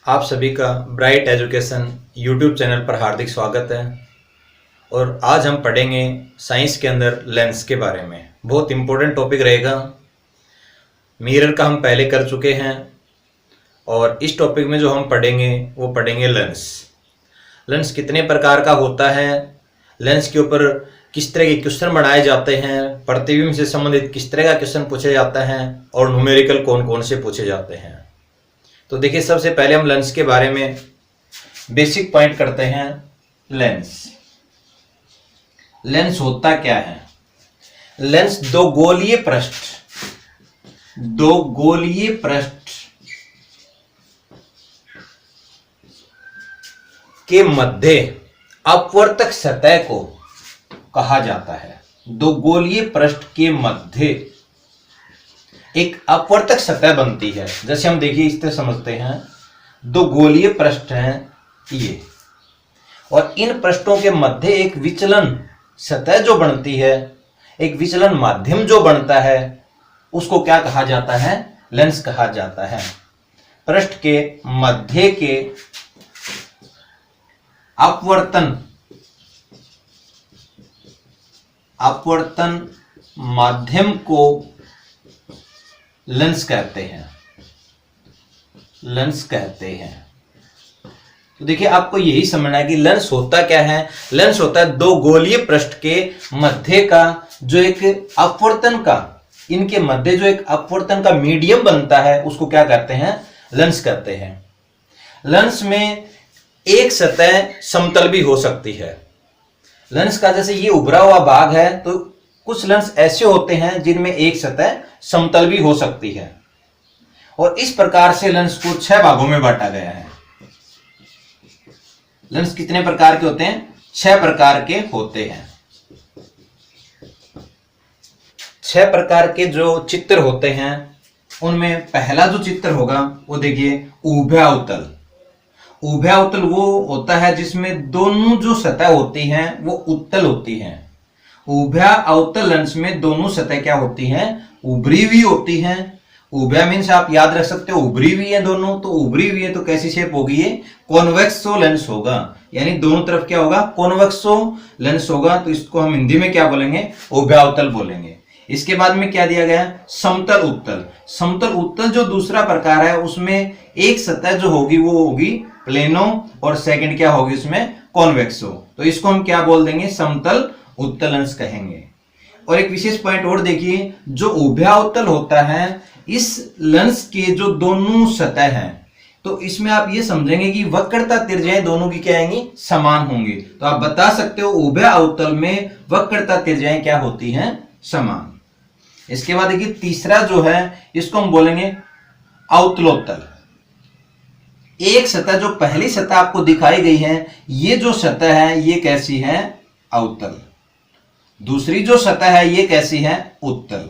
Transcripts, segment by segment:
आप सभी का ब्राइट एजुकेशन यूट्यूब चैनल पर हार्दिक स्वागत है। और आज हम पढ़ेंगे साइंस के अंदर लेंस के बारे में। बहुत इम्पोर्टेंट टॉपिक रहेगा। मिरर का हम पहले कर चुके हैं और इस टॉपिक में जो हम पढ़ेंगे वो पढ़ेंगे लेंस। लेंस कितने प्रकार का होता है, लेंस के ऊपर किस तरह के क्वेश्चन बनाए जाते हैं, प्रतिबिंब से संबंधित किस तरह का क्वेश्चन पूछे जाता है और न्यूमेरिकल कौन कौन से पूछे जाते हैं। तो देखिए, सबसे पहले हम लेंस के बारे में बेसिक पॉइंट करते हैं। लेंस लेंस होता क्या है? लेंस दो गोलीय पृष्ठ के मध्य अपवर्तक सतह को कहा जाता है। दो गोलीय पृष्ठ के मध्य एक अपवर्तक सतह बनती है। जैसे हम देखिए इस तरह समझते हैं, दो गोलीय पृष्ठ हैं ये, और इन पृष्ठों के मध्य एक विचलन सतह जो बनती है, एक विचलन माध्यम जो बनता है, उसको क्या कहा जाता है? लेंस कहा जाता है। पृष्ठ के मध्य के अपवर्तन माध्यम को लेंस कहते हैं। तो देखिए, आपको यही समझना है कि लेंस होता क्या है। लेंस होता है दो गोलीय पृष्ठ के मध्य का जो एक अपवर्तन का, इनके मध्य जो एक अपवर्तन का मीडियम बनता है, उसको क्या कहते हैं? लेंस कहते हैं। लेंस में एक सतह समतल भी हो सकती है। लेंस का जैसे ये उभरा हुआ भाग है, तो कुछ लेंस ऐसे होते हैं जिनमें एक सतह समतल भी हो सकती है। और इस प्रकार से लेंस को 6 भागों में बांटा गया है। लेंस कितने प्रकार के होते हैं? 6 प्रकार के होते हैं। 6 प्रकार के जो चित्र होते हैं, उनमें पहला जो चित्र होगा वो देखिए उभयावतल। उभयावतल वो होता है जिसमें दोनों जो सतह होती हैं वो उत्तल होती हैं। उभयावतल लेंस में दोनों सतह क्या होती हैं? उभरी हुई होती हैं। उभया मीन्स आप याद रख सकते हो, उभरी हुई है दोनों। तो उभरी हुई है तो कैसी शेप होगी? ये कॉन्वेक्सो लेंस होगा, यानी दोनों तरफ क्या होगा? कॉन्वेक्सो लेंस होगा। तो इसको हम हिंदी में क्या बोलेंगे? उभयावतल बोलेंगे। इसके बाद में क्या दिया गया? समतल उत्तल। समतल उत्तल जो दूसरा प्रकार है, उसमें एक सतह जो होगी वो होगी प्लेनो, और सेकंड क्या होगी उसमें? कॉन्वेक्सो। तो इसको हम क्या बोल देंगे? समतल उत्तल लेंस कहेंगे। और एक विशेष पॉइंट और देखिए, जो उभयावतल होता है, इस लेंस के जो दोनों सतह हैं, तो इसमें आप ये समझेंगे कि वक्रता त्रिज्याएं दोनों की क्या आएंगी? समान होंगी। तो आप बता सकते हो उभयावतल में वक्रता त्रिज्याएं क्या होती हैं? समान। इसके बाद देखिए तीसरा जो है, इसको हम बोलेंगे अवतलोत्तल। एक सतह जो पहली सतह आपको दिखाई गई है, ये जो सतह है ये कैसी है? अवतल। दूसरी जो सतह है ये कैसी है? उत्तल।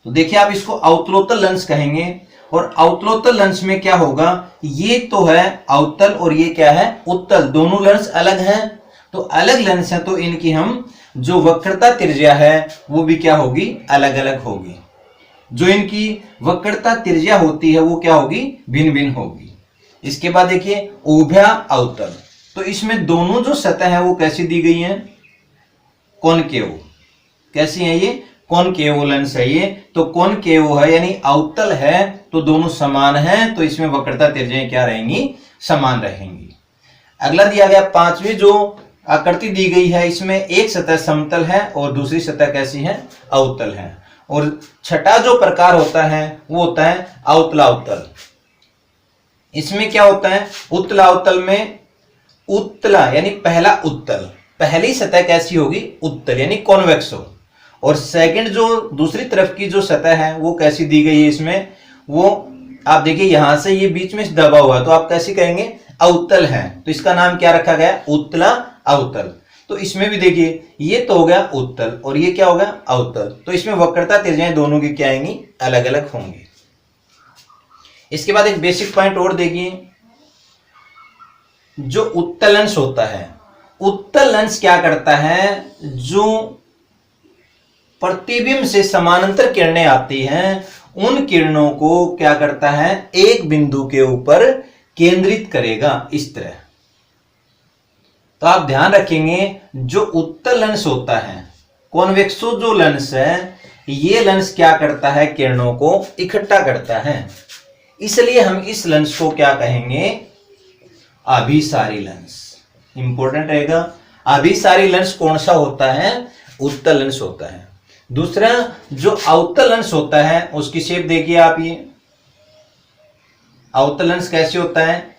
तो देखिए, आप इसको अवतलोत्तल लेंस कहेंगे। और अवतलोत्तल लेंस में क्या होगा? ये तो है अवतल और ये क्या है? उत्तल। दोनों लेंस अलग हैं, तो अलग लेंस है, तो इनकी हम जो वक्रता त्रिज्या है वो भी क्या होगी? अलग अलग होगी। जो इनकी वक्रता त्रिज्या होती है वो क्या होगी? भिन्न भिन्न होगी। इसके बाद देखिए उभयावतल। तो इसमें दोनों जो सतह है वो कैसी दी गई है? कॉनकेव। कैसी है ये? कॉनकेव लेंस है ये। तो कॉनकेव है यानी अवतल है, तो दोनों समान हैं, तो इसमें वक्रता त्रिज्याएं क्या रहेंगी? समान रहेंगी। अगला दिया गया पांचवी जो आकृति दी गई है, इसमें एक सतह समतल है और दूसरी सतह कैसी है? अवतल है। और छठा जो प्रकार होता है वो होता है अवतलावतल। इसमें क्या होता है? उत्तलावतल में उत्तला यानी पहला उत्तल, पहली सतह कैसी होगी? उत्तल यानी कॉन्वेक्सो। और सेकंड जो दूसरी तरफ की जो सतह है वो कैसी दी गई है इसमें? वो आप देखिए यहां से ये बीच में दबा हुआ है, तो आप कैसी कहेंगे? अवतल है। तो इसका नाम क्या रखा गया? उत्तला अवतल। तो इसमें भी देखिए, ये तो हो गया उत्तल और ये क्या हो गया? अवतल। तो इसमें वक्रता त्रिज्याएं दोनों की क्या आएंगी? अलग अलग होंगी। इसके बाद एक बेसिक पॉइंट और देखिए, जो उत्तल लेंस होता है, उत्तल लेंस क्या करता है? जो प्रतिबिंब से समानांतर किरणें आती हैं, उन किरणों को क्या करता है? एक बिंदु के ऊपर केंद्रित करेगा इस तरह। तो आप ध्यान रखेंगे जो उत्तल लेंस होता है, कॉन्वेक्सो जो लेंस है, ये लेंस क्या करता है, किरणों को इकट्ठा करता है। इसलिए हम इस लेंस को क्या कहेंगे, अभिसारी लेंस। इंपॉर्टेंट रहेगा। अभिसारी लेंस कौन सा होता है, उत्तल लेंस होता है। दूसरा जो अवतल लेंस होता है उसकी शेप देखिए आप, ये अवतल लेंस कैसे होता है,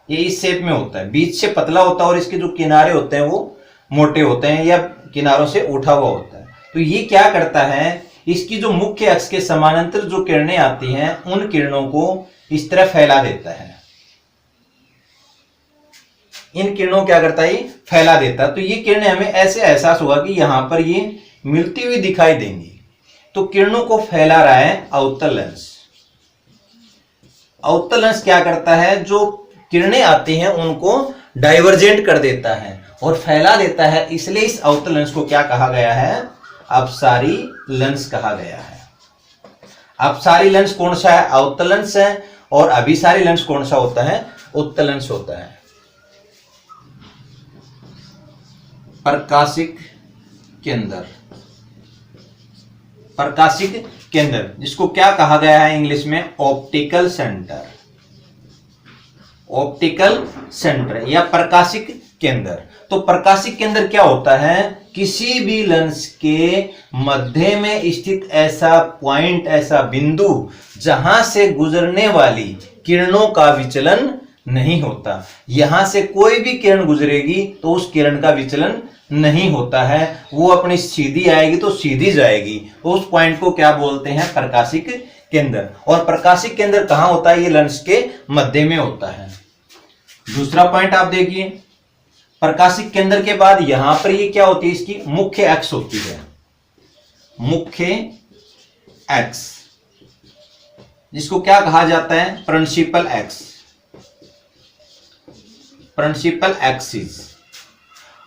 ये इस शेप में होता है, बीच से पतला होता है और इसके जो किनारे होते हैं वो मोटे होते हैं या किनारों से उठा हुआ होता है। तो ये क्या करता है, इसकी जो मुख्य अक्ष के समानांतर जो किरणें आती हैं उन किरणों को इस तरह फैला देता है। इन किरणों क्या करता है, ये फैला देता है। तो ये किरणें हमें ऐसे एहसास होगा कि यहां पर ये मिलती हुई दिखाई देंगी। तो किरणों को फैला रहा है अवतल लेंस। अवतल लेंस क्या करता है, जो किरणें आती हैं उनको डाइवर्जेंट कर देता है और फैला देता है। इसलिए इस अवतल लेंस को क्या कहा गया है, अपसारी लेंस कहा गया है। अपसारी लेंस कौन सा है, अवतल लेंस है। और अभिसारी लेंस कौन सा होता है, उत्तल लेंस होता है। प्रकाशिक केंद्र, प्रकाशिक केंद्र जिसको क्या कहा गया है इंग्लिश में, ऑप्टिकल सेंटर। ऑप्टिकल सेंटर या प्रकाशिक केंद्र। तो प्रकाशिक केंद्र क्या होता है, किसी भी लेंस के मध्य में स्थित ऐसा पॉइंट, ऐसा बिंदु जहां से गुजरने वाली किरणों का विचलन नहीं होता। यहां से कोई भी किरण गुजरेगी तो उस किरण का विचलन नहीं होता है, वो अपनी सीधी आएगी तो सीधी जाएगी। तो उस पॉइंट को क्या बोलते हैं, प्रकाशिक केंद्र। और प्रकाशिक केंद्र कहां होता है, ये लेंस के मध्य में होता है। दूसरा पॉइंट आप देखिए, प्रकाशिक केंद्र के बाद यहां पर ये क्या होती है, इसकी मुख्य अक्ष होती है। मुख्य अक्ष जिसको क्या कहा जाता है, प्रिंसिपल एक्स, प्रिंसिपल एक्सिस।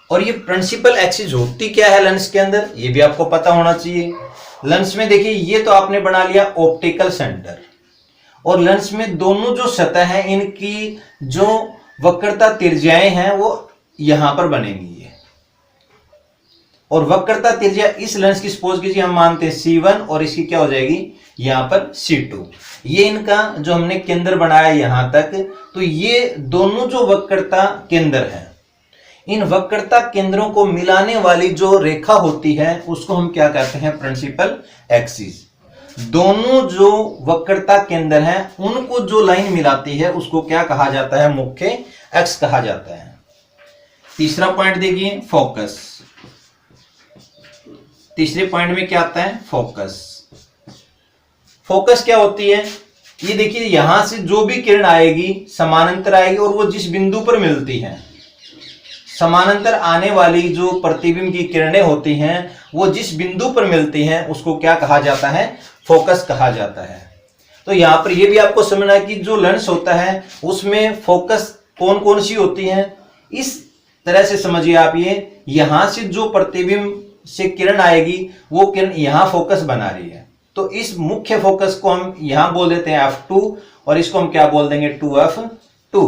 और ये प्रिंसिपल एक्सिस होती क्या है लेंस के अंदर, ये भी आपको पता होना चाहिए। लेंस में देखिए, ये तो आपने बना लिया ऑप्टिकल सेंटर, और लेंस में दोनों जो सतह है इनकी जो वक्रता त्रिज्याएं हैं वो यहां पर बनेंगी। और वक्रता त्रिज्या इस लेंस की सपोज कीजिए हम मानते हैं C1 और इसकी क्या हो जाएगी यहां पर C2। ये इनका जो हमने केंद्र बनाया यहां तक, तो ये दोनों जो वक्रता केंद्र है, इन वक्रता केंद्रों को मिलाने वाली जो रेखा होती है उसको हम क्या कहते हैं, प्रिंसिपल एक्सिस। दोनों जो वक्रता केंद्र हैं उनको जो लाइन मिलाती है उसको क्या कहा जाता है, मुख्य अक्ष कहा जाता है। तीसरा पॉइंट देखिए, फोकस। तीसरे पॉइंट में क्या आता है, फोकस। फोकस क्या होती है, ये देखिए यहां से जो भी किरण आएगी समानांतर आएगी और वो जिस बिंदु पर मिलती है, समानांतर आने वाली जो प्रतिबिंब की किरणें होती हैं वो जिस बिंदु पर मिलती हैं उसको क्या कहा जाता है, फोकस कहा जाता है। तो यहां पर ये भी आपको समझना है कि जो लेंस होता है उसमें फोकस कौन कौन सी होती हैं। इस तरह से समझिए आप, ये यहां से जो प्रतिबिंब से किरण आएगी वो किरण यहां फोकस बना रही है, तो इस मुख्य फोकस को हम यहां बोल देते हैं F2 और इसको हम क्या बोल देंगे, 2F2।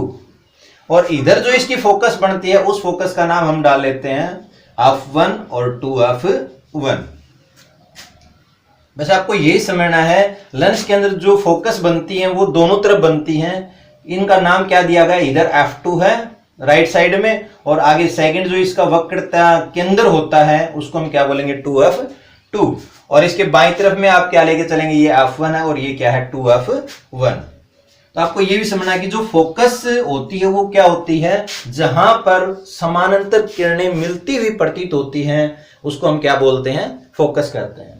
और इधर जो इसकी फोकस बनती है उस फोकस का नाम हम डाल लेते हैं F1 और 2F1। बस आपको यही समझना है, लेंस के अंदर जो फोकस बनती हैं वो दोनों तरफ बनती हैं। इनका नाम क्या दिया गया, इधर F2 है राइट साइड में, और आगे सेकंड जो इसका वक्रता केंद्र होता है उसको हम क्या बोलेंगे, 2F2। और इसके बाईं तरफ में आप क्या लेके चलेंगे, ये F1 है और ये क्या है, 2F1। तो आपको ये भी समझना है कि जो फोकस होती है वो क्या होती है, जहां पर समानांतर किरणें मिलती हुई प्रतीत होती हैं उसको हम क्या बोलते हैं, फोकस करते हैं।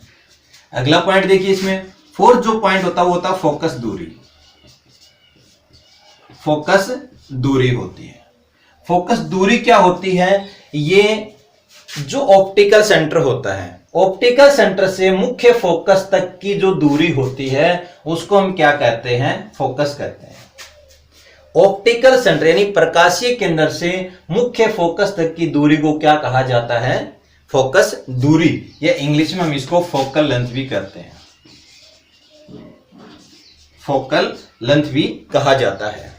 अगला पॉइंट देखिए, इसमें फोर्थ जो पॉइंट होता है वो होता है फोकस दूरी। फोकस दूरी होती है। फोकस दूरी क्या होती है, ये जो ऑप्टिकल सेंटर होता है, ऑप्टिकल सेंटर से मुख्य फोकस तक की जो दूरी होती है उसको हम क्या कहते हैं, फोकस कहते हैं। ऑप्टिकल सेंटर यानी प्रकाशीय केंद्र से मुख्य फोकस तक की दूरी को क्या कहा जाता है, फोकस दूरी, या इंग्लिश में हम इसको फोकल लेंथ भी कहते हैं, फोकल लेंथ भी कहा जाता है।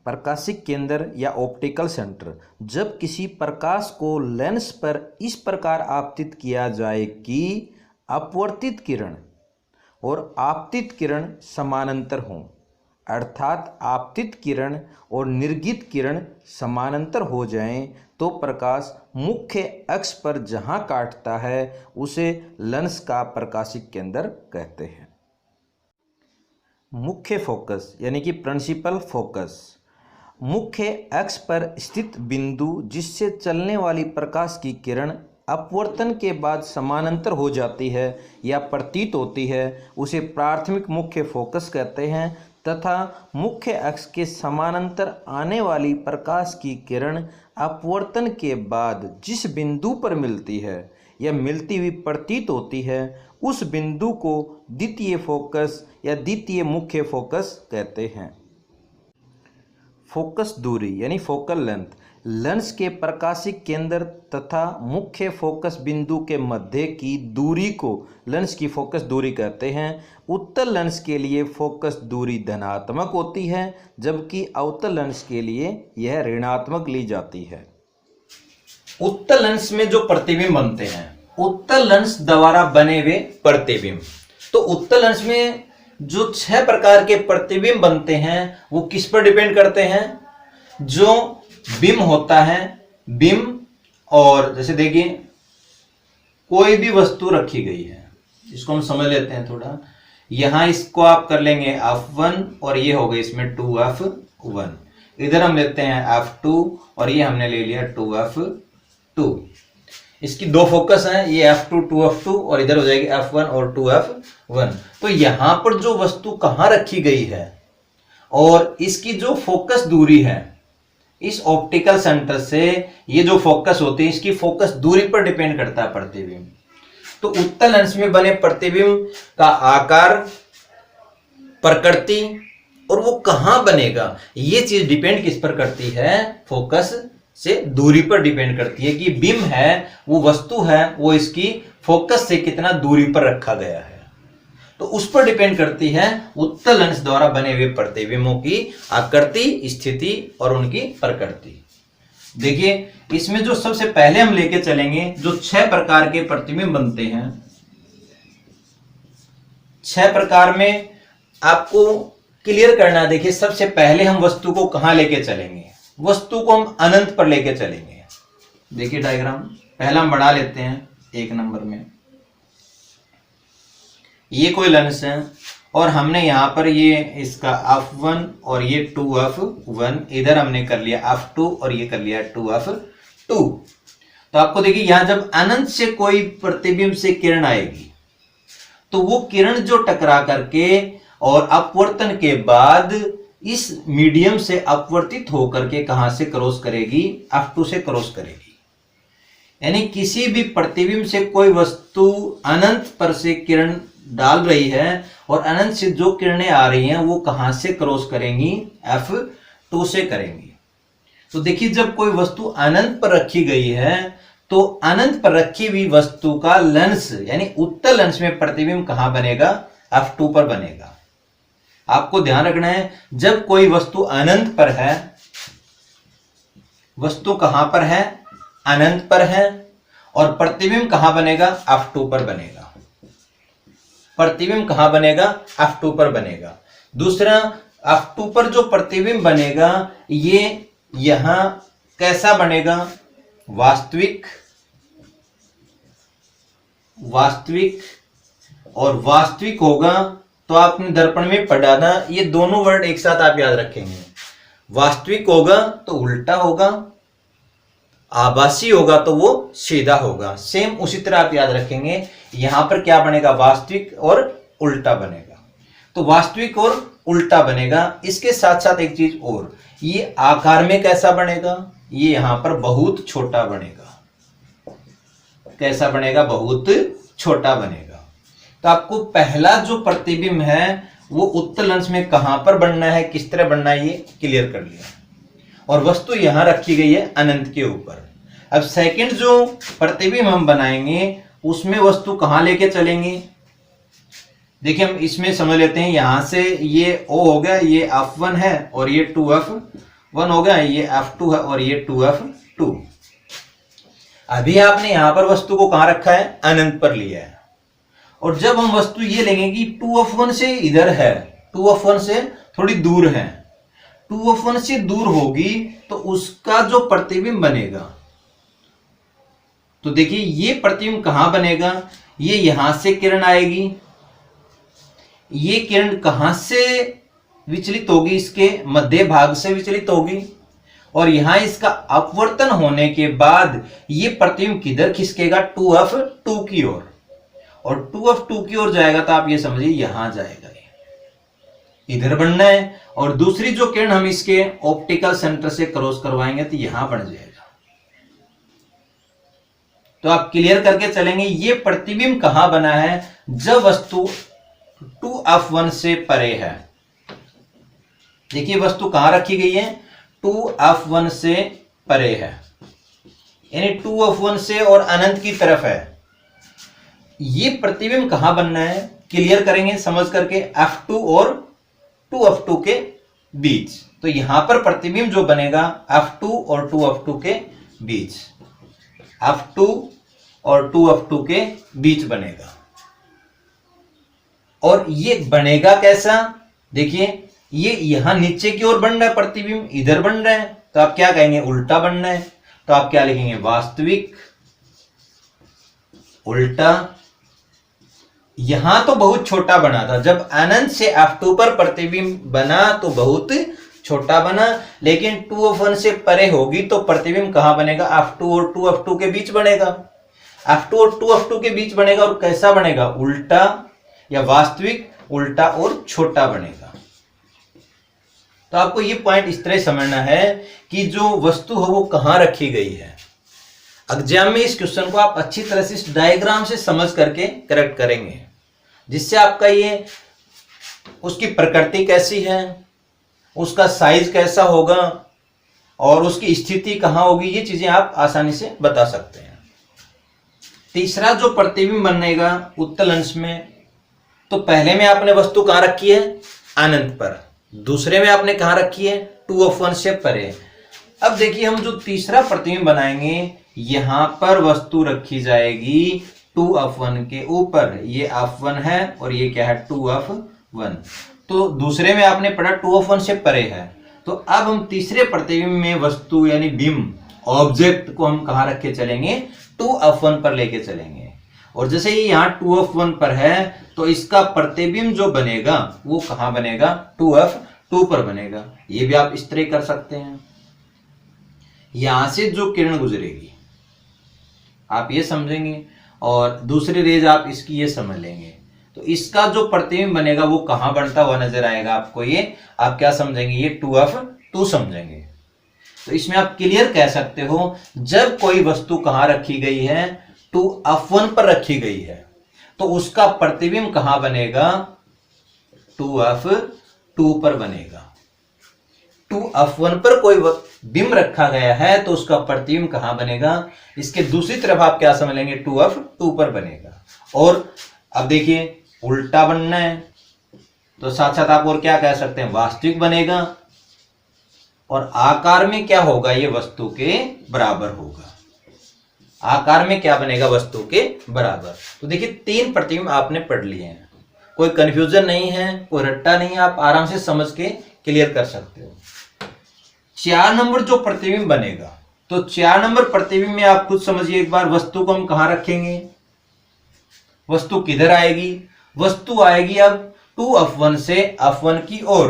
प्रकाशिक केंद्र या ऑप्टिकल सेंटर। जब किसी प्रकाश को लेंस पर इस प्रकार आपतित किया जाए कि अपवर्तित किरण और आपतित किरण समानांतर हों, अर्थात आपतित किरण और निर्गत किरण समानांतर हो जाएं, तो प्रकाश मुख्य अक्ष पर जहां काटता है उसे लेंस का प्रकाशिक केंद्र कहते हैं। मुख्य फोकस यानी कि प्रिंसिपल फोकस, मुख्य अक्ष पर स्थित बिंदु जिससे चलने वाली प्रकाश की किरण अपवर्तन के बाद समानांतर हो जाती है या प्रतीत होती है, उसे प्राथमिक मुख्य फोकस कहते हैं, तथा मुख्य अक्ष के समानांतर आने वाली प्रकाश की किरण अपवर्तन के बाद जिस बिंदु पर मिलती है या मिलती हुई प्रतीत होती है, उस बिंदु को द्वितीय फोकस या द्वितीय मुख्य फोकस कहते हैं। फोकस दूरी यानी फोकल लेंथ, लेंस के प्रकाशिक केंद्र तथा मुख्य फोकस बिंदु के मध्य की दूरी को लेंस की फोकस दूरी कहते हैं। उत्तल लेंस के लिए फोकस दूरी धनात्मक होती है, जबकि अवतल लेंस के लिए यह ऋणात्मक ली जाती है। उत्तल लेंस में जो प्रतिबिंब बनते हैं, उत्तल लेंस द्वारा बने हुए प्रतिबिंब, तो उत्तल लेंस में जो 6 प्रकार के प्रतिबिंब बनते हैं वो किस पर डिपेंड करते हैं? जो बिंब होता है, बिंब, और जैसे देखिए कोई भी वस्तु रखी गई है, इसको हम समझ लेते हैं थोड़ा। यहां इसको आप कर लेंगे F1 और ये हो गए इसमें 2F1, इधर हम लेते हैं F2 और ये हमने ले लिया 2F2। इसकी 2 फोकस हैं, ये F2 2F2 और इधर हो जाएगी F1 और 2F1। तो यहां पर जो वस्तु कहां रखी गई है और इसकी जो फोकस दूरी है, इस ऑप्टिकल सेंटर से ये जो फोकस होती है, इसकी फोकस दूरी पर डिपेंड करता है प्रतिबिंब। तो उत्तल लेंस में बने प्रतिबिंब का आकार, प्रकृति और वो कहां बनेगा, ये चीज डिपेंड किस पर करती है? फोकस से दूरी पर डिपेंड करती है कि बिंब है, वो वस्तु है, वो इसकी फोकस से कितना दूरी पर रखा गया है, तो उस पर डिपेंड करती है उत्तल लेंस द्वारा बने हुए प्रतिबिंबों की आकृति, स्थिति और उनकी प्रकृति। देखिए इसमें जो सबसे पहले हम लेके चलेंगे, जो 6 प्रकार के प्रतिबिंब बनते हैं, 6 प्रकार में आपको क्लियर करना। देखिए सबसे पहले हम वस्तु को कहां लेके चलेंगे? वस्तु को हम अनंत पर लेके चलेंगे। देखिए डायग्राम पहला हम बढ़ा लेते हैं 1 नंबर में। ये कोई लेंस है और हमने यहां पर ये इसका F1 और ये 2F1, इधर हमने कर लिया F2 और ये कर लिया 2F2। तो आपको देखिए यहां जब अनंत से कोई प्रतिबिंब से किरण आएगी तो वो किरण जो टकरा करके और अपवर्तन के बाद इस मीडियम से अपवर्तित होकर के कहां से क्रॉस करेगी? F2 से क्रॉस करेगी। यानी किसी भी प्रतिबिंब से कोई वस्तु अनंत पर से किरण डाल रही है और अनंत से जो किरणें आ रही हैं वो कहां से क्रॉस करेंगी? F2 से करेंगी। तो देखिए जब कोई वस्तु अनंत पर रखी गई है तो अनंत पर रखी हुई वस्तु का लेंस यानी उत्तल लेंस में प्रतिबिंब कहां बनेगा? F2 पर बनेगा। आपको ध्यान रखना है, जब कोई वस्तु अनंत पर है, वस्तु कहां पर है? अनंत पर है, और प्रतिबिंब कहां बनेगा? F2 पर बनेगा। प्रतिबिंब कहां बनेगा? F2 पर बनेगा। दूसरा, F2 पर जो प्रतिबिंब बनेगा ये यहां कैसा बनेगा? वास्तविक, वास्तविक और वास्तविक होगा। तो आपने दर्पण में पढ़ा था, ये दोनों वर्ड एक साथ आप याद रखेंगे। वास्तविक होगा तो उल्टा होगा, आभासी होगा तो वो सीधा होगा। सेम उसी तरह आप याद रखेंगे, यहां पर क्या बनेगा? वास्तविक और उल्टा बनेगा। तो वास्तविक और उल्टा बनेगा। इसके साथ साथ एक चीज और, ये आकार में कैसा बनेगा? ये यहां पर बहुत छोटा बनेगा। कैसा बनेगा? बहुत छोटा बनेगा। तो आपको पहला जो प्रतिबिंब है वो उत्तल लेंस में कहां पर बनना है, किस तरह बनना है, ये क्लियर कर लिया। और वस्तु यहां रखी गई है अनंत के ऊपर। अब सेकंड जो प्रतिबिंब हम बनाएंगे उसमें वस्तु कहां लेके चलेंगे? देखिए हम इसमें समझ लेते हैं, यहां से ये O हो गया, ये F1 है और ये 2F 1 हो गया, ये F2 है और ये 2F2। अभी आपने यहां पर वस्तु को कहां रखा है, अनंत पर लिया है। और जब हम वस्तु ये लेंगे कि 2F1 से इधर है, 2F1 से थोड़ी दूर है, 2F1 से दूर होगी तो उसका जो प्रतिबिंब बनेगा, तो देखिए ये प्रतिबिंब कहां बनेगा, ये यहां से किरण आएगी, ये किरण कहां से विचलित होगी, इसके मध्य भाग से विचलित होगी, और यहां इसका अपवर्तन होने के बाद ये प्रतिबिंब किधर खिसकेगा, 2F2 की ओर, और 2F2 की ओर जाएगा तो आप ये समझिए यहां जाएगा, इधर बनना है। और दूसरी जो किरण हम इसके ऑप्टिकल सेंटर से क्रॉस करवाएंगे तो यहां बन जाएगा। तो आप क्लियर करके चलेंगे ये प्रतिबिंब कहां बना है, जब वस्तु 2F1 से परे है। देखिए वस्तु कहां रखी गई है, 2F1 से परे है, यानी 2F1 से और अनंत की तरफ है। ये प्रतिबिंब कहां बनना है, क्लियर करेंगे समझ करके, F2 और 2F2 के बीच। तो यहां पर प्रतिबिंब जो बनेगा F2 और 2F2 के बीच, F2 और 2F2 के बीच बनेगा। और ये बनेगा कैसा, देखिए ये यहां नीचे की ओर बन रहा है प्रतिबिंब, इधर बन रहा है, तो आप क्या कहेंगे, उल्टा बनना है। तो आप क्या लिखेंगे, वास्तविक उल्टा। यहां तो बहुत छोटा बना था, जब अनंत से F2 पर प्रतिबिंब बना तो बहुत छोटा बना, लेकिन 2F1 से परे होगी तो प्रतिबिंब कहां बनेगा, F2 और 2F2 के बीच बनेगा। F2 और 2F2 के बीच बनेगा, और कैसा बनेगा, उल्टा या वास्तविक उल्टा और छोटा बनेगा। तो आपको ये पॉइंट इस तरह समझना है कि जो वस्तु है वो कहां रखी गई है। एग्जाम में इस क्वेश्चन को आप अच्छी तरह से इस डायग्राम से समझ करके करेक्ट करेंगे, जिससे आपका ये उसकी प्रकृति कैसी है, उसका साइज कैसा होगा और उसकी स्थिति कहां होगी, ये चीजें आप आसानी से बता सकते हैं। तीसरा जो प्रतिबिंब बनेगा उत्तल अंश में, तो पहले में आपने वस्तु कहां रखी है, अनंत पर, दूसरे में आपने कहां रखी है, 2F1 से परे। अब देखिए हम जो तीसरा प्रतिबिंब बनाएंगे, यहां पर वस्तु रखी जाएगी 2F1 के ऊपर, ये F1 है और ये क्या है, 2F1। तो दूसरे में आपने पढ़ा 2F1 से परे है। तो अब हम तीसरे प्रतिबिंब में वस्तु यानी बिंब, ऑब्जेक्ट को हम कहां रख के चलेंगे, 2F1 पर लेके चलेंगे। और जैसे ये यहाँ 2F1 पर है तो इसका प्रतिबिंब जो बनेगा वो कहां बनेगा, 2F2 पर बनेगा। ये भी आप इस तरह कर सकते हैं। यहां से जो किरण गुजरेगी आप ये समझेंगे, और दूसरी रेज आप इसकी ये समझ लेंगे, तो इसका जो प्रतिबिंब बनेगा वो कहां बनता हुआ नजर आएगा आपको, ये आप क्या समझेंगे, ये 2F2 समझेंगे। तो इसमें आप क्लियर कह सकते हो, जब कोई वस्तु कहां रखी गई है, 2F1 पर रखी गई है, तो उसका प्रतिबिंब कहां बनेगा, 2F2 पर बनेगा। 2F1 पर कोई बिंब रखा गया है तो उसका प्रतिबिंब कहां बनेगा, इसके दूसरी तरफ आप क्या समझ लेंगे, 2F2 पर बनेगा। और अब देखिए उल्टा बनना है तो साथ साथ आप और क्या कह सकते हैं, वास्तविक बनेगा, और आकार में क्या होगा, ये वस्तु के बराबर होगा। आकार में क्या बनेगा, वस्तु के बराबर। तो देखिए 3 प्रतिबिंब आपने पढ़ लिए हैं, कोई कंफ्यूजन नहीं है, कोई रट्टा नहीं है, आप आराम से समझ के क्लियर कर सकते हो। 4 नंबर जो प्रतिबिंब बनेगा, तो 4 नंबर प्रतिबिंब में आप खुद समझिए एक बार, वस्तु को हम कहां रखेंगे, वस्तु किधर आएगी, वस्तु आएगी अब 2F1 से F1 की ओर।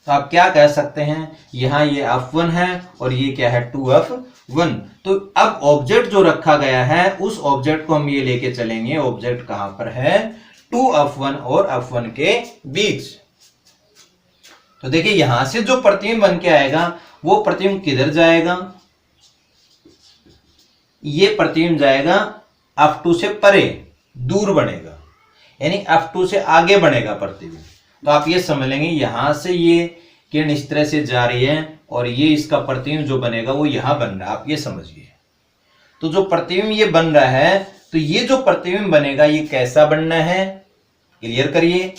तो आप क्या कह सकते हैं, यहां ये F1 है और ये क्या है, 2F1। तो अब ऑब्जेक्ट जो रखा गया है उस ऑब्जेक्ट को हम ये लेके चलेंगे, ऑब्जेक्ट कहां पर है, 2F1 और F1 के बीच। तो देखिए यहां से जो प्रतिबिंब बन के आएगा वो प्रतिबिंब किधर जाएगा, ये प्रतिबिंब जाएगा F2 से परे, दूर बनेगा, यानी F2 से आगे बनेगा प्रतिबिंब। तो आप ये समझ लेंगे यहां से ये किरण इस तरह से जा रही है और ये इसका प्रतिबिंब जो बनेगा वो यहां बन रहा है, आप ये समझिए। तो जो प्रतिबिंब ये बन रहा है, तो ये जो प्रतिबिंब बनेगा ये कैसा बनना है, क्लियर करिए,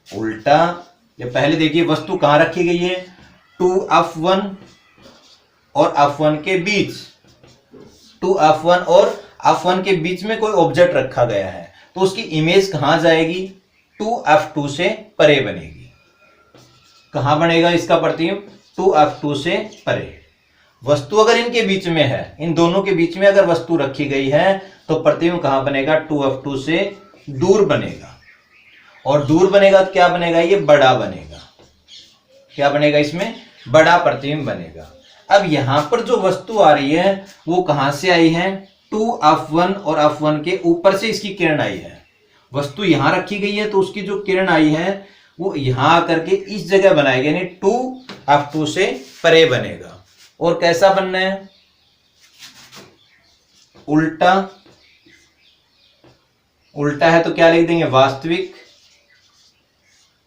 उल्टा। ये पहले देखिए वस्तु कहां रखी गई है, 2F1 और F1 के बीच, 2F1 और F1 के बीच में कोई ऑब्जेक्ट रखा गया है, तो उसकी इमेज कहां जाएगी? 2F2 से परे बनेगी। कहां बनेगा इसका प्रतिबिंब? 2F2 से परे। वस्तु अगर इनके बीच में है, इन दोनों के बीच में अगर वस्तु रखी गई है, तो प्रतिबिंब कहां बनेगा? 2F2 से दूर बनेगा। और दूर बनेगा तो क्या बनेगा? ये बड़ा बनेगा। क्या बनेगा? इसमें बड़ा प्रतिबिंब बनेगा। अब यहां पर जो वस्तु आ रही है वो कहां से आई है? 2F1 और F1 के ऊपर से इसकी किरण आई है। वस्तु यहां रखी गई है तो उसकी जो किरण आई है वो यहां आकर के इस जगह बनाएगी, यानी 2F2 से परे बनेगा। और कैसा बनना है? उल्टा। उल्टा है तो क्या लिख देंगे? वास्तविक।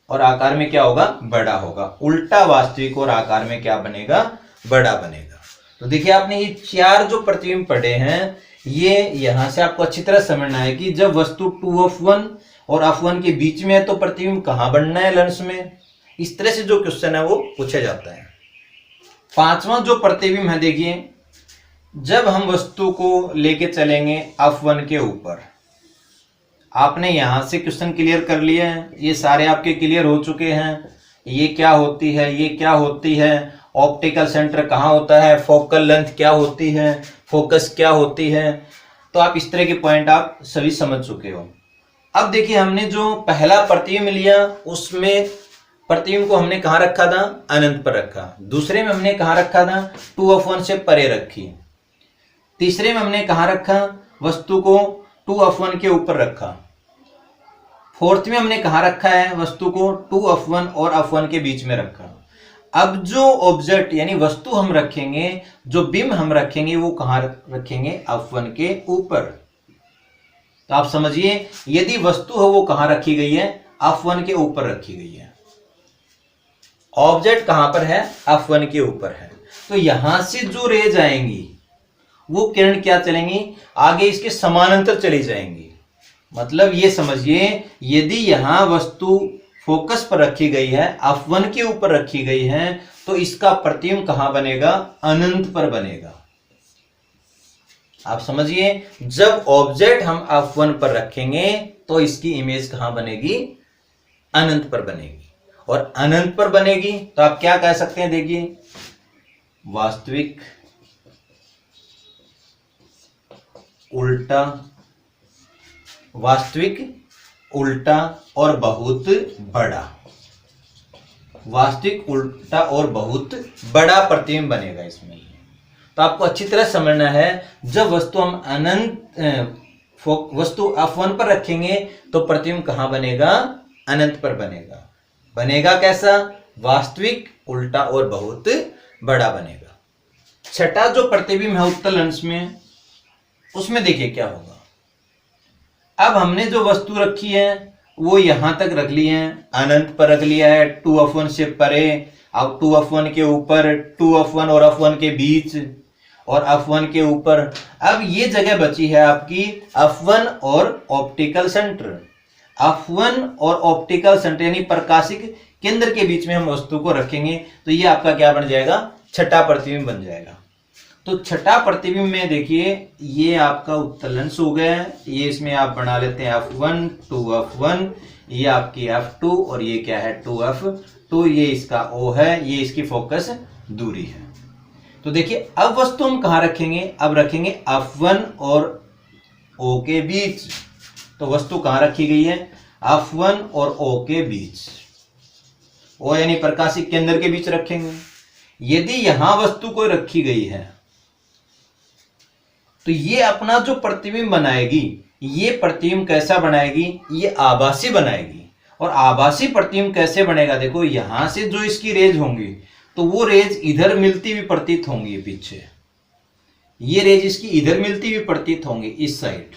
और आकार में क्या होगा? बड़ा होगा। उल्टा वास्तविक और आकार में क्या बनेगा? बड़ा बनेगा। तो देखिए आपने ये 4 जो प्रतिबिंब पढ़े हैं, ये यहां से आपको अच्छी तरह समझना है कि जब वस्तु 2F1 और F1 के बीच में है तो प्रतिबिंब कहां बनना है? लेंस में। इस तरह से जो क्वेश्चन है वो पूछा जाता है। 5वां जो प्रतिबिंब है, देखिए जब हम वस्तु को लेके चलेंगे F1 के ऊपर, आपने यहां से क्वेश्चन क्लियर कर लिया है, ये सारे आपके क्लियर हो चुके हैं। ये क्या होती है, ये क्या होती है, ऑप्टिकल सेंटर कहाँ होता है, फोकल लेंथ क्या होती है, फोकस क्या होती है, तो आप इस तरह के पॉइंट आप सभी समझ चुके हो। अब देखिए हमने जो पहला प्रतिबिंब लिया उसमें प्रतिबिंब को हमने कहाँ रखा था? अनंत पर रखा। दूसरे में हमने कहाँ रखा था? 2F1 से परे रखी। तीसरे में हमने कहाँ रखा? वस्तु को 2F1 के ऊपर रखा। फोर्थ में हमने कहाँ रखा है? वस्तु को 2F1 और F1 के बीच में रखा। अब जो ऑब्जेक्ट यानी वस्तु हम रखेंगे, जो बिंब हम रखेंगे, वो कहां रखेंगे? F1 के ऊपर। तो आप समझिए यदि वस्तु है वो कहां रखी गई है? F1 के ऊपर रखी गई है। ऑब्जेक्ट कहां पर है? F1 के ऊपर है। तो यहां से जो रेज आएंगी वो किरण क्या चलेंगी? आगे इसके समानांतर चली जाएंगी। मतलब ये समझिए यदि यहां वस्तु फोकस पर रखी गई है, F1 के ऊपर रखी गई है, तो इसका प्रतिबिंब कहां बनेगा? अनंत पर बनेगा। आप समझिए जब ऑब्जेक्ट हम F1 पर रखेंगे तो इसकी इमेज कहां बनेगी? अनंत पर बनेगी। और अनंत पर बनेगी तो आप क्या कह सकते हैं? देखिए वास्तविक, उल्टा, वास्तविक, उल्टा और बहुत बड़ा। वास्तविक, उल्टा और बहुत बड़ा प्रतिबिंब बनेगा इसमें। तो आपको अच्छी तरह समझना है, जब वस्तु हम वस्तु F1 पर रखेंगे तो प्रतिबिंब कहां बनेगा? अनंत पर बनेगा। बनेगा कैसा? वास्तविक, उल्टा और बहुत बड़ा बनेगा। छठा जो प्रतिबिंब है उत्तल लेंस में, उसमें देखिए क्या होगा। अब हमने जो वस्तु रखी है वो यहां तक रख ली है, अनंत पर रख लिया है, 2F1 से परे। अब 2F1 के ऊपर, 2F1 और F1 के बीच, और F1 के ऊपर। अब ये जगह बची है आपकी F1 और ऑप्टिकल सेंटर। F1 और ऑप्टिकल सेंटर यानी प्रकाशिक केंद्र के बीच में हम वस्तु को रखेंगे तो ये आपका क्या बन जाएगा? छठा प्रतिबिंब बन जाएगा। तो छठा प्रतिबिंब में देखिए ये आपका उत्तल लेंस हो गया है। ये इसमें आप बना लेते हैं F1, 2F1, ये आपकी F2 और ये क्या है? 2F2। ये इसका O है, ये इसकी फोकस दूरी है। तो देखिए अब वस्तु हम कहां रखेंगे? अब रखेंगे F1 और O के बीच। तो वस्तु कहां रखी गई है? F1 और O के बीच। O यानी प्रकाशिक केंद्र के बीच रखेंगे। यदि यहां वस्तु कोई रखी गई है तो ये अपना जो प्रतिबिंब बनाएगी, ये प्रतिबिंब कैसा बनाएगी? ये आभासी बनाएगी। और आभासी प्रतिबिंब कैसे बनेगा? देखो यहां से जो इसकी रेज होंगी तो वो रेज इधर मिलती हुई प्रतीत होंगी पीछे, ये रेज इसकी इधर मिलती हुई प्रतीत होंगी इस साइड।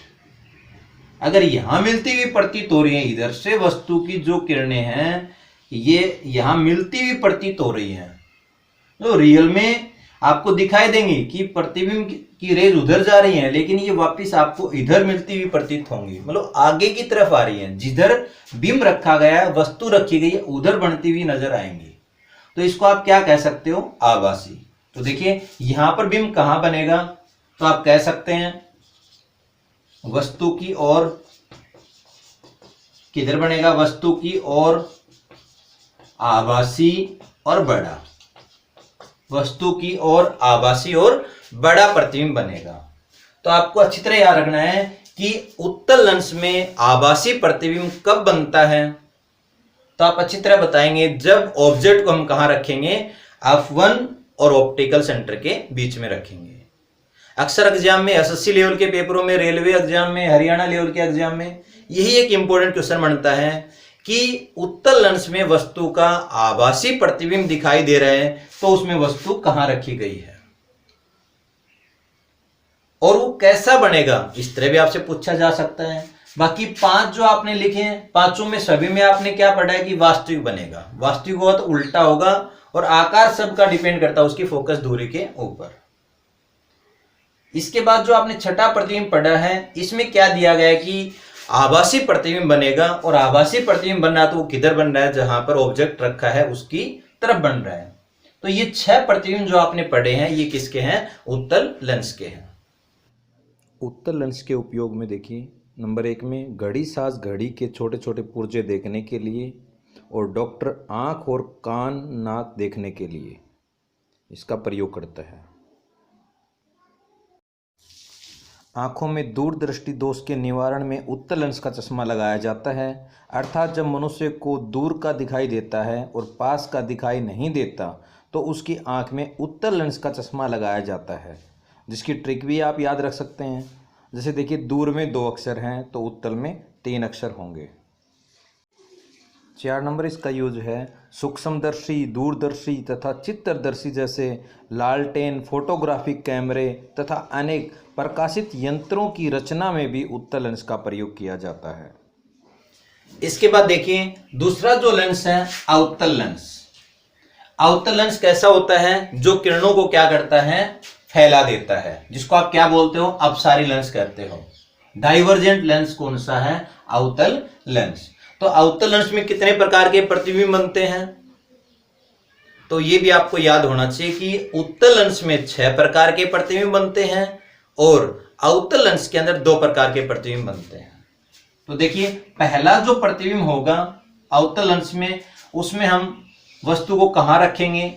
अगर यहां मिलती हुई प्रतीत हो रही है, इधर से वस्तु की जो किरणें हैं ये यहां मिलती हुई प्रतीत हो रही हैं, तो रियल में आपको दिखाई देंगी कि प्रतिबिंब की रेज उधर जा रही है, लेकिन ये वापस आपको इधर मिलती हुई प्रतीत होंगी, मतलब आगे की तरफ आ रही है। जिधर बिंब रखा गया है, वस्तु रखी गई है, उधर बढ़ती हुई नजर आएंगी। तो इसको आप क्या कह सकते हो? आभासी। तो देखिए यहां पर बिंब कहां बनेगा, तो आप कह सकते हैं वस्तु की ओर, किधर बनेगा, वस्तु की ओर आभासी और बड़ा, वस्तु की ओर आभासी और बड़ा प्रतिबिंब बनेगा। तो आपको अच्छी तरह याद रखना है कि उत्तल लेंस में आभासी प्रतिबिंब कब बनता है, तो आप अच्छी तरह बताएंगे जब ऑब्जेक्ट को हम कहां रखेंगे, f1 और ऑप्टिकल सेंटर के बीच में रखेंगे। अक्सर एग्जाम में एसएससी लेवल के पेपरों में, रेलवे एग्जाम में, हरियाणा लेवल के एग्जाम में यही एक इंपॉर्टेंट क्वेश्चन बनता है कि उत्तल लेंस में वस्तु का आभासी प्रतिबिंब दिखाई दे रहा है तो उसमें वस्तु कहां रखी गई है और वो कैसा बनेगा, इस तरह भी आपसे पूछा जा सकता है। बाकी 5 जो आपने लिखे हैं, पांचों में सभी में आपने क्या पढ़ा है कि वास्तविक बनेगा, वास्तविक होगा तो उल्टा होगा और आकार सबका डिपेंड करता है उसकी फोकस दूरी के ऊपर। इसके बाद जो आपने छठा प्रतिबिंब पढ़ा है, इसमें क्या दिया गया है कि आभासी प्रतिबिंब बनेगा और आभासी प्रतिबिंब बन रहा है तो वो किधर बन रहा है, जहां पर ऑब्जेक्ट रखा है उसकी तरफ बन रहा है। तो ये 6 प्रतिबिंब जो आपने पढ़े हैं ये किसके हैं, उत्तल लेंस के हैं। उत्तल लेंस के उपयोग में देखिए, नंबर 1 में घड़ी साज घड़ी के छोटे छोटे पुर्जे देखने के लिए और डॉक्टर आँख और कान नाक देखने के लिए इसका प्रयोग करता है। आँखों में दूरदृष्टि दोष के निवारण में उत्तल लेंस का चश्मा लगाया जाता है, अर्थात जब मनुष्य को दूर का दिखाई देता है और पास का दिखाई नहीं देता तो उसकी आँख में उत्तल लेंस का चश्मा लगाया जाता है, जिसकी ट्रिक भी आप याद रख सकते हैं। जैसे देखिए दूर में 2 अक्षर हैं तो उत्तल में 3 अक्षर होंगे। 4 नंबर इसका यूज है सूक्ष्मदर्शी, दूरदर्शी तथा चित्रदर्शी जैसे लालटेन, फोटोग्राफिक कैमरे तथा अनेक प्रकाशित यंत्रों की रचना में भी उत्तल लेंस का प्रयोग किया जाता है। इसके बाद देखिए दूसरा जो लेंस है अवतल लेंस। अवतल लेंस कैसा होता है, जो किरणों को क्या करता है, फैला देता है, जिसको आप क्या बोलते हो, अपसारी लेंस कहते हो। डाइवर्जेंट लेंस कौन सा है, अवतल लेंस। तो अवतल लेंस में कितने प्रकार के प्रतिबिंब बनते हैं, तो ये भी आपको याद होना चाहिए कि उत्तल लेंस में 6 प्रकार के प्रतिबिंब बनते हैं और अवतल लेंस के अंदर 2 प्रकार के प्रतिबिंब बनते हैं। तो देखिए पहला जो प्रतिबिंब होगा अवतल लेंस में, उसमें हम वस्तु को कहां रखेंगे,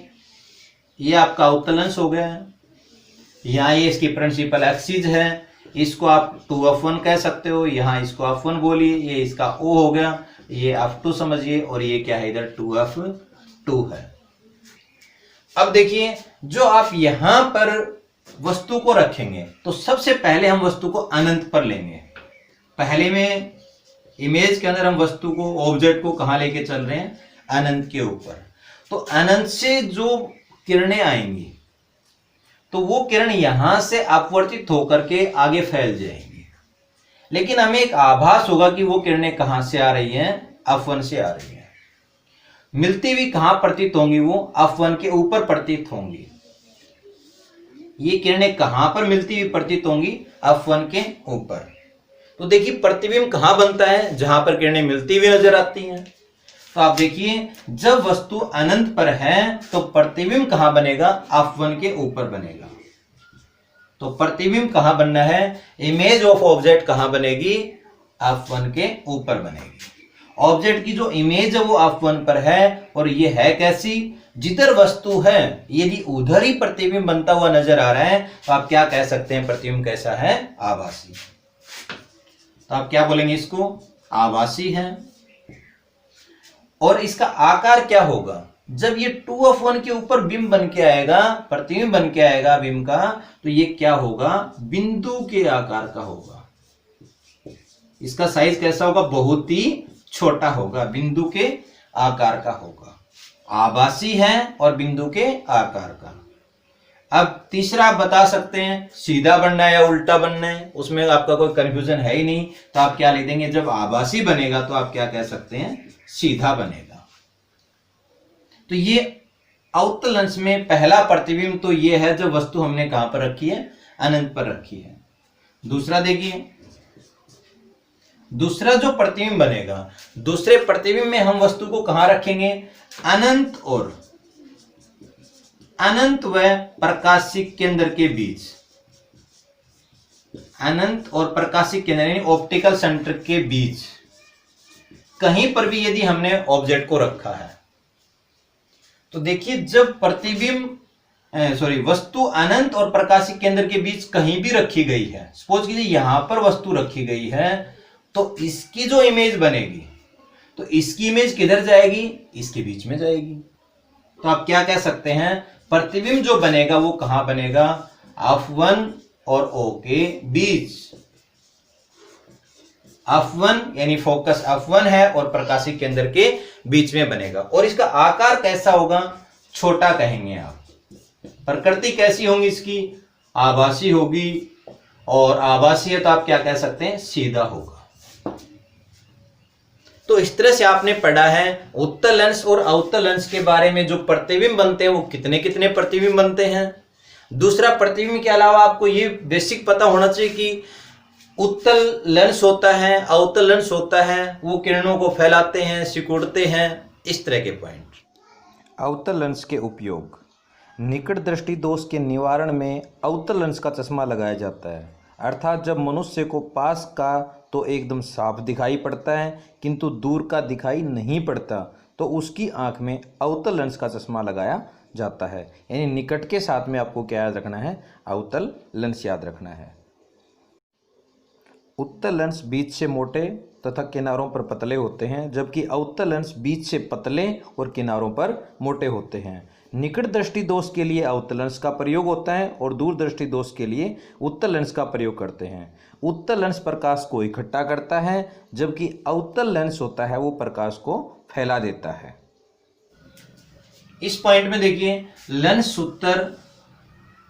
ये आपका अवतल लेंस हो गया है। यहाँ ये इसकी प्रिंसिपल एक्सिस है, इसको आप 2f1 कह सकते हो, यहाँ इसको f1 बोलिए, ये इसका O हो गया, ये f2 समझिए और ये क्या है इधर 2f2 है। अब देखिए जो आप यहां पर वस्तु को रखेंगे तो सबसे पहले हम वस्तु को अनंत पर लेंगे। पहले में इमेज के अंदर हम वस्तु को, ऑब्जेक्ट को कहां लेके चल रहे हैं, अनंत के ऊपर। तो अनंत से जो किरणें आएंगी तो वो किरण यहां से अपवर्तित होकर के आगे फैल जाएंगी, लेकिन हमें एक आभास होगा कि वो किरणें कहां से आ रही हैं, f1 से आ रही हैं। मिलती हुई कहां प्रतीत होंगी, वो f1 के ऊपर प्रतीत होंगी। ये किरणें कहां पर मिलती हुई प्रतीत होंगी, f1 के ऊपर। तो देखिए प्रतिबिंब कहां बनता है, जहां पर किरणें मिलती हुई नजर आती हैं। तो आप देखिए जब वस्तु अनंत पर है तो प्रतिबिंब कहां बनेगा, f1 के ऊपर बनेगा। तो प्रतिबिंब कहां बनना है, इमेज ऑफ ऑब्जेक्ट कहां बनेगी, f1 के ऊपर बनेगी। ऑब्जेक्ट की जो इमेज है वो f1 पर है और ये है कैसी, जिधर वस्तु है यदि उधर ही प्रतिबिंब बनता हुआ नजर आ रहा है तो आप क्या कह सकते हैं, प्रतिबिंब कैसा है, आभासी। तो आप क्या बोलेंगे, इसको आभासी है। और इसका आकार क्या होगा, जब ये 2f1 के ऊपर बिंब बन के आएगा, प्रतिबिंब बन के आएगा बिंब का, तो ये क्या होगा, बिंदु के आकार का होगा। इसका साइज कैसा होगा, बहुत ही छोटा होगा, बिंदु के आकार का होगा। आभासी है और बिंदु के आकार का। अब तीसरा आप बता सकते हैं सीधा बनना है या उल्टा बनना है, उसमें आपका कोई कंफ्यूजन है ही नहीं। तो आप क्या लिख देंगे, जब आभासी बनेगा तो आप क्या कह सकते हैं, सीधा बनेगा। तो ये अवतल लेंस में पहला प्रतिबिंब तो ये है जब वस्तु हमने कहां पर रखी है, अनंत पर रखी है। दूसरा देखिए, दूसरा जो प्रतिबिंब बनेगा, दूसरे प्रतिबिंब में हम वस्तु को कहां रखेंगे, अनंत और अनंत व प्रकाशिक केंद्र के बीच, अनंत और प्रकाशिक केंद्र यानी ऑप्टिकल सेंटर के बीच कहीं पर भी यदि हमने ऑब्जेक्ट को रखा है, तो देखिए जब वस्तु अनंत और प्रकाशिक केंद्र के बीच कहीं भी रखी गई है, सपोज कीजिए यहां पर वस्तु रखी गई है, तो इसकी जो इमेज बनेगी, तो इसकी इमेज किधर जाएगी, इसके बीच में जाएगी। तो आप क्या कह सकते हैं, प्रतिबिंब जो बनेगा वो कहां बनेगा, F1 और O के बीच। F1 यानी फोकस F1 है और प्रकाशिक केंद्र के बीच में बनेगा। और इसका आकार कैसा होगा, छोटा कहेंगे आप। प्रकृति कैसी होगी इसकी, आभासी होगी, और आभासी है तो आप क्या कह सकते हैं, सीधा होगा। तो इस तरह से आपने पढ़ा है उत्तल लेंस और अवतल लेंस के बारे में। जो प्रतिबिंब बनते हैं वो कितने कितने प्रतिबिंब बनते हैं। दूसरा, प्रतिबिंब के अलावा आपको ये बेसिक पता होना चाहिए कि उत्तल लेंस होता है, अवतल लेंस होता है, वो किरणों को फैलाते हैं, सिकुड़ते हैं, इस तरह के पॉइंट। अवतल लेंस के उपयोग। निकट दृष्टि दोष के निवारण में अवतल लेंस का चश्मा लगाया जाता है, अर्थात जब मनुष्य को पास का तो एकदम साफ दिखाई पड़ता है किंतु दूर का दिखाई नहीं पड़ता, तो उसकी आंख में अवतल लेंस का चश्मा लगाया जाता है। यानी निकट के साथ में आपको क्या याद रखना है, अवतल लेंस याद रखना है। उत्तल लेंस बीच से मोटे तथा किनारों पर पतले होते हैं, जबकि अवतल लेंस बीच से पतले और किनारों पर मोटे होते हैं। निकट दृष्टि दोष के लिए अवतल लेंस का प्रयोग होता है और दूर दृष्टि दोष के लिए उत्तल लेंस का प्रयोग करते हैं। उत्तल लेंस प्रकाश को इकट्ठा करता है, जबकि अवतल लेंस होता है वो प्रकाश को फैला देता है। इस पॉइंट में देखिए लेंस सूत्र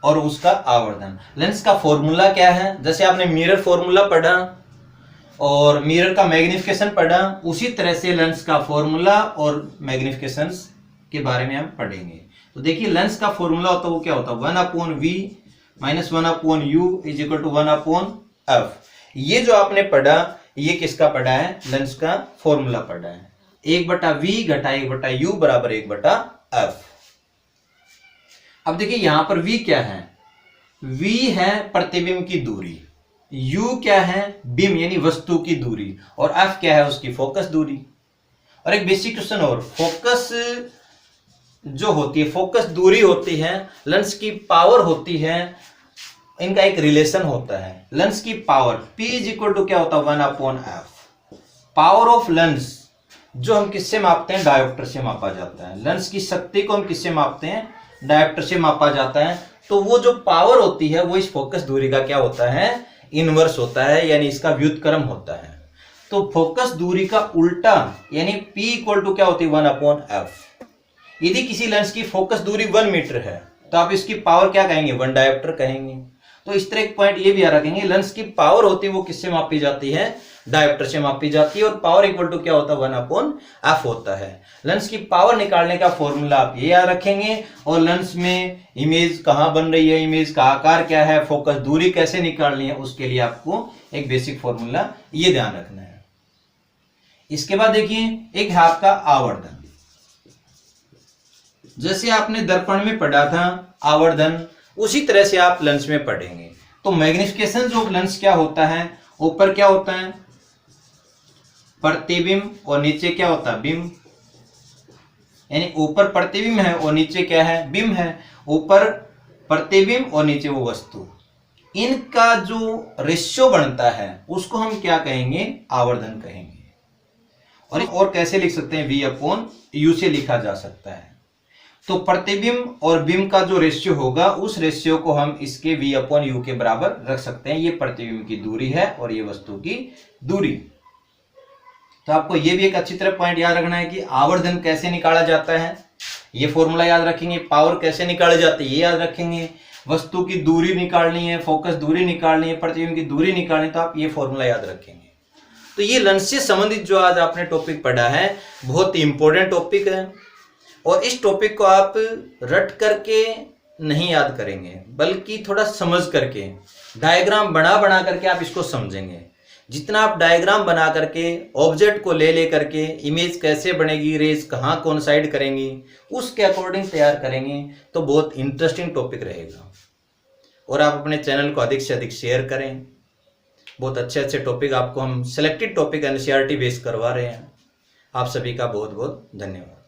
और उसका आवर्धन। लेंस का फॉर्मूला क्या है, जैसे आपने मिरर फॉर्मूला पढ़ा और मिरर का मैग्निफिकेशन पढ़ा, उसी तरह से लेंस का फॉर्मूला और मैग्निफिकेशन के बारे में हम पढ़ेंगे। तो देखिए लेंस का फॉर्मूला होता है वो क्या होता है, 1/v - 1/u = 1/f। ये जो आपने पढ़ा ये किसका पढ़ा है, लेंस का फॉर्मूला पढ़ा है। 1/v - 1/u = 1/f। अब देखिए यहां पर v क्या है, v है प्रतिबिंब की दूरी, u क्या है, बिंब यानी वस्तु की दूरी, और f क्या है, उसकी फोकस दूरी। और एक बेसिक क्वेश्चन और, फोकस जो होती है, फोकस दूरी होती है, लेंस की पावर होती है, इनका एक रिलेशन होता है। लेंस की पावर P = क्या होता है, 1/f। पावर ऑफ लेंस जो हम किससे मापते हैं, डायोप्टर से मापा जाता है। लेंस की शक्ति को हम किससे मापते हैं, डायोप्टर से मापा जाता है। तो वो जो पावर होती है वो इस फोकस दूरी का क्या होता है, इनवर्स होता है, यानी इसका व्युत्क्रम होता है। तो फोकस दूरी का उल्टा यानी P = क्या होती है, 1/f। यदि किसी लेंस की फोकस दूरी 1 मीटर है तो आप इसकी पावर क्या कहेंगे, 1 डायोप्टर कहेंगे। तो इस तरह एक पॉइंट ये भी याद रखेंगे, लेंस की पावर होती है वो किससे मापी जाती है, डायोप्टर से मापी जाती है, और पावर = क्या होता है, 1/f होता है। लेंस की पावर निकालने का फॉर्मूला आप ये याद रखेंगे, और लेंस में इमेज कहां बन रही है, इमेज का आकार क्या है, फोकस दूरी कैसे निकालनी है, उसके लिए आपको एक बेसिक फॉर्मूला ये ध्यान रखना है। इसके बाद देखिए एक है आपका आवर्धन। जैसे आपने दर्पण में पढ़ा था आवर्धन, उसी तरह से आप लेंस में पढ़ेंगे। तो मैग्निफिकेशन जो लेंस क्या होता है, ऊपर क्या होता है, प्रतिबिंब, और नीचे क्या होता है, बिंब। यानी ऊपर प्रतिबिंब है और नीचे क्या है, बिंब है। ऊपर प्रतिबिंब और नीचे वो वस्तु, इनका जो रेशियो बनता है उसको हम क्या कहेंगे, आवर्धन कहेंगे। और कैसे लिख सकते हैं, V/u से लिखा जा सकता है। तो प्रतिबिंब और बिंब का जो रेशियो होगा उस रेशियो को हम इसके V/u के बराबर रख सकते हैं। ये प्रतिबिंब की दूरी है और ये वस्तु की दूरी। तो आपको ये भी एक अच्छी तरह पॉइंट याद रखना है कि आवर्धन कैसे निकाला जाता है, ये फॉर्मूला याद रखेंगे। पावर कैसे निकाली जाती है ये याद रखेंगे। वस्तु की दूरी निकालनी है, फोकस दूरी निकालनी है, प्रतिबिंब की दूरी निकालनी है, तो आप ये फॉर्मूला याद रखेंगे। तो ये लेंस से संबंधित जो आज आपने टॉपिक पढ़ा है बहुत ही इंपॉर्टेंट टॉपिक है, और इस टॉपिक को आप रट करके नहीं याद करेंगे बल्कि थोड़ा समझ करके, डायग्राम बना बना करके आप इसको समझेंगे। जितना आप डायग्राम बना करके ऑब्जेक्ट को ले करके इमेज कैसे बनेगी, रेस कहाँ कोइंसाइड करेंगी, उसके अकॉर्डिंग तैयार करेंगे तो बहुत इंटरेस्टिंग टॉपिक रहेगा। और आप अपने चैनल को अधिक से अधिक शेयर करें। बहुत अच्छे अच्छे टॉपिक आपको हम सिलेक्टेड टॉपिक एनसीईआरटी बेस करवा रहे हैं। आप सभी का बहुत बहुत धन्यवाद।